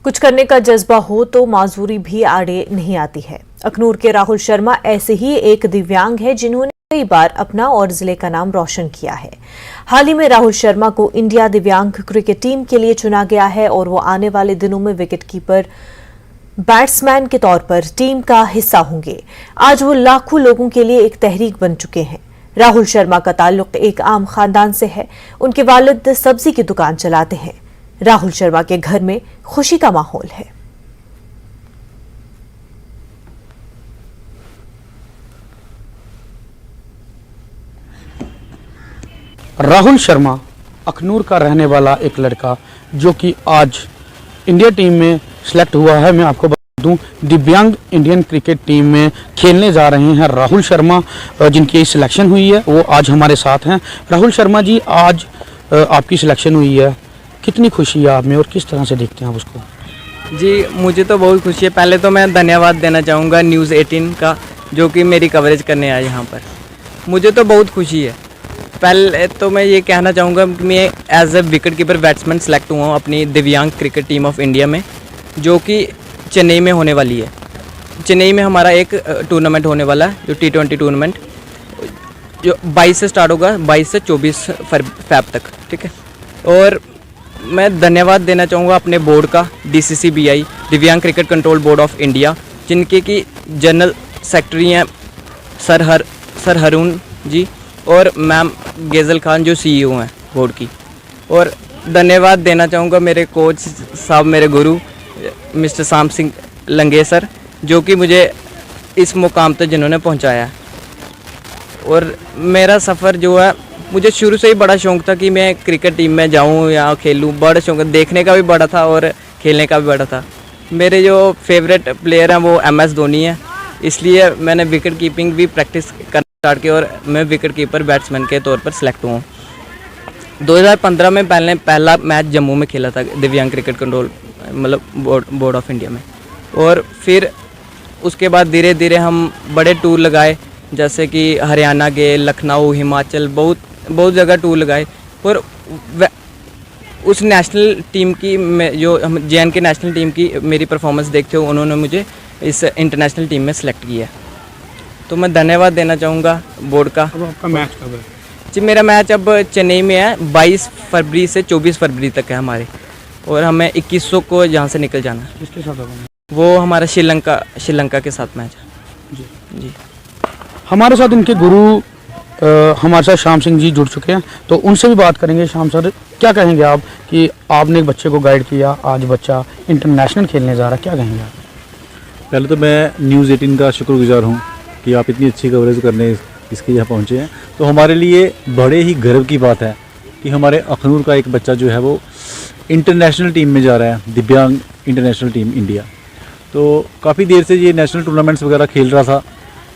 कुछ करने का जज्बा हो तो माजूरी भी आड़े नहीं आती है। अखनूर के राहुल शर्मा ऐसे ही एक दिव्यांग है जिन्होंने कई बार अपना और जिले का नाम रोशन किया है। हाल ही में राहुल शर्मा को इंडिया दिव्यांग क्रिकेट टीम के लिए चुना गया है और वो आने वाले दिनों में विकेटकीपर बैट्समैन के तौर पर टीम का हिस्सा होंगे। आज वो लाखों लोगों के लिए एक तहरीक बन चुके हैं। राहुल शर्मा का ताल्लुक एक आम खानदान से है। उनके वालिद सब्जी की दुकान चलाते हैं। राहुल शर्मा के घर में खुशी का माहौल है। राहुल शर्मा अखनूर का रहने वाला एक लड़का जो कि आज इंडिया टीम में सिलेक्ट हुआ है। मैं आपको बता दूं, दिव्यांग इंडियन क्रिकेट टीम में खेलने जा रहे हैं राहुल शर्मा, जिनकी सिलेक्शन हुई है वो आज हमारे साथ हैं। राहुल शर्मा जी, आज आपकी सिलेक्शन हुई है, कितनी खुशी है आप में और किस तरह से देखते हैं आप उसको? जी, मुझे तो बहुत खुशी है। पहले तो मैं धन्यवाद देना चाहूँगा न्यूज़ 18 का, जो कि मेरी कवरेज करने आए यहाँ पर। मुझे तो बहुत खुशी है। पहले तो मैं ये कहना चाहूँगा कि मैं as a wicket keeper batsman select हुआ हूँ अपनी दिव्यांग क्रिकेट टीम ऑफ इंडिया में, जो कि चेन्नई में होने वाली है। चेन्नई में हमारा एक टूर्नामेंट होने वाला है, जो T20 टूर्नामेंट, जो 22 से स्टार्ट होगा, 22 से 24 फैब तक, ठीक है। और मैं धन्यवाद देना चाहूँगा अपने बोर्ड का, DCCBI दिव्यांग cricket control board of India, जिनके की जनरल सेक्रेटरी हैं सर हरून जी और मैम गेजल खान, जो CEO हैं बोर्ड की। और धन्यवाद देना चाहूँगा मेरे कोच साहब, मेरे गुरु मिस्टर शाम सिंह लंगे सर, जो कि मुझे इस मुकाम तक जिन्होंने पहुँचाया है। और मेरा सफ़र जो है, मुझे शुरू से ही बड़ा शौक़ था कि मैं क्रिकेट टीम में जाऊं या खेलूं। बड़ा शौक़, देखने का भी बड़ा था और खेलने का भी बड़ा था। मेरे जो फेवरेट प्लेयर हैं वो MS धोनी है, इसलिए मैंने विकेट कीपिंग भी प्रैक्टिस करना स्टार्ट की और मैं विकेट कीपर बैट्समैन के तौर पर सिलेक्ट हुआ हूँ। 2015 में पहला मैच जम्मू में खेला था दिव्यांग क्रिकेट कंट्रोल मतलब बोर्ड ऑफ इंडिया में। और फिर उसके बाद धीरे धीरे हम बड़े टूर लगाए, जैसे कि हरियाणा गए, लखनऊ, हिमाचल, बहुत जगह टूर लगाए। और उस नेशनल टीम की जो हम JNK नेशनल टीम की मेरी परफॉर्मेंस देखते हो, उन्होंने मुझे इस इंटरनेशनल टीम में सेलेक्ट किया। तो मैं धन्यवाद देना चाहूँगा बोर्ड का। अब आपका मैच कब है? जी, मेरा मैच अब चेन्नई में है, 22 फरवरी से 24 फरवरी तक है हमारे, और हमें 2100 को यहाँ से निकल जाना है। किसके साथ होगा? वो हमारा श्रीलंका के साथ मैच है। जी, हमारे साथ इनके गुरु हमारे साथ श्याम सिंह जी जुड़ चुके हैं, तो उनसे भी बात करेंगे। श्याम सर, क्या कहेंगे आप कि आपने एक बच्चे को गाइड किया, आज बच्चा इंटरनेशनल खेलने जा रहा है, क्या कहेंगे आप? पहले तो मैं न्यूज़ 18 का शुक्रगुजार हूँ कि आप इतनी अच्छी कवरेज करने इसके यहाँ पहुँचे हैं। तो हमारे लिए बड़े ही गर्व की बात है कि हमारे अखनूर का एक बच्चा जो है वो इंटरनेशनल टीम में जा रहा है, दिव्यांग इंटरनेशनल टीम इंडिया। तो काफ़ी देर से ये नेशनल टूर्नामेंट्स वगैरह खेल रहा था,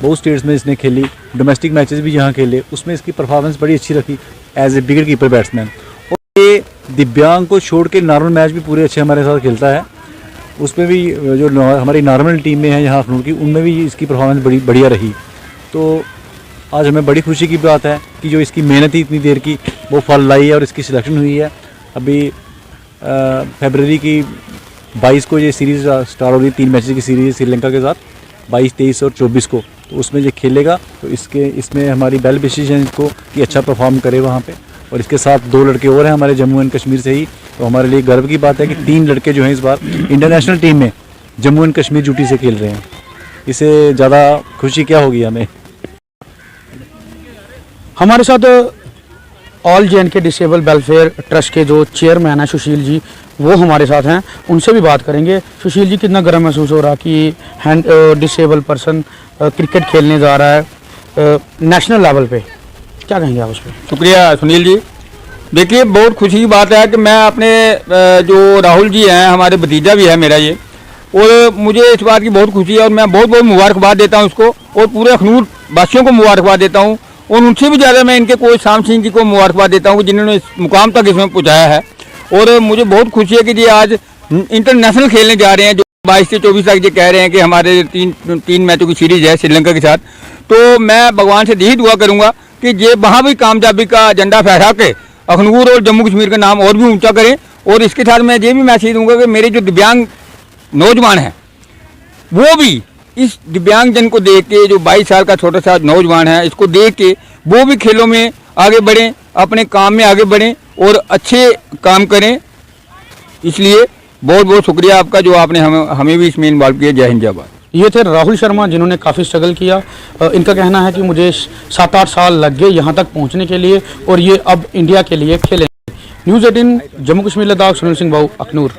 बहुत स्टेट्स में इसने खेली, डोमेस्टिक मैचेस भी यहाँ खेले, उसमें इसकी परफॉर्मेंस बड़ी अच्छी रखी as a wicket keeper batsman. और ये दिव्यांग को छोड़ के नॉर्मल मैच भी पूरे अच्छे हमारे साथ खेलता है। उसमें भी जो हमारी नॉर्मल टीम में है यहाँ अखनूर की, उनमें भी इसकी परफॉर्मेंस बड़ी बढ़िया रही। तो आज हमें बड़ी खुशी की बात है कि जो इसकी मेहनत थी इतनी देर की, वो फल लाई है और इसकी सिलेक्शन हुई है। अभी फरवरी की 22 को ये सीरीज़ स्टार्ट हो रही है, 3 मैचेस की सीरीज़ श्रीलंका के साथ, 22, 23 और 24 को। तो उसमें ये खेलेगा, तो इसमें हमारी बेल विशेष है इसको कि अच्छा परफॉर्म करे वहाँ पे। और इसके साथ 2 लड़के और हैं हमारे जम्मू एंड कश्मीर से ही। तो हमारे लिए गर्व की बात है कि 3 लड़के जो हैं इस बार इंटरनेशनल टीम में जम्मू एंड कश्मीर ड्यूटी से खेल रहे हैं। इससे ज़्यादा खुशी क्या होगी हमें। हमारे साथ all JNK disable welfare trust के जो चेयरमैन हैं सुशील जी, वो हमारे साथ हैं, उनसे भी बात करेंगे। सुशील जी, कितना गर्व महसूस हो रहा कि डिसेबल पर्सन क्रिकेट खेलने जा रहा है नेशनल लेवल पे, क्या कहेंगे आप उस पर? शुक्रिया सुनील जी। देखिए, बहुत खुशी की बात है कि मैं अपने जो राहुल जी हैं, हमारे भतीजा भी है मेरा ये, और मुझे इस बात की बहुत खुशी है और मैं बहुत बहुत मुबारकबाद देता हूँ उसको, और पूरे अखनूर वासियों को मुबारकबाद देता हूँ। और उनसे भी ज़्यादा मैं इनके कोच श्याम सिंह जी को मुबारकबाद देता हूँ जिन्होंने इस मुकाम तक इसमें पहुँचाया है। और मुझे बहुत खुशी है कि ये आज इंटरनेशनल खेलने जा रहे हैं, जो 22 से 24 तक ये कह रहे हैं कि हमारे तीन मैचों की सीरीज़ है श्रीलंका के साथ। तो मैं भगवान से यही दुआ करूँगा कि ये वहाँ भी कामयाबी का झंडा फहरा के अखनूर और जम्मू कश्मीर का नाम और भी ऊंचा करें और इसके साथ मैं ये भी मैसेज दूंगा कि मेरे जो दिव्यांग नौजवान हैं वो भी इस दिव्यांगजन को देख के, जो 22 साल का छोटा सा नौजवान है, इसको देख के वो भी खेलों में आगे बढ़ें, अपने काम में आगे बढ़ें और अच्छे काम करें। इसलिए बहुत बहुत शुक्रिया आपका जो आपने हमें भी इसमें इन्वॉल्व किया। जय हिंद जय भारत। ये थे राहुल शर्मा जिन्होंने काफ़ी स्ट्रगल किया। इनका कहना है कि मुझे 7-8 साल लग गए यहाँ तक पहुँचने के लिए और ये अब इंडिया के लिए खेलेंगे। न्यूज़ 18 जम्मू कश्मीर लद्दाख, सुनील सिंह भाऊ, अखनूर।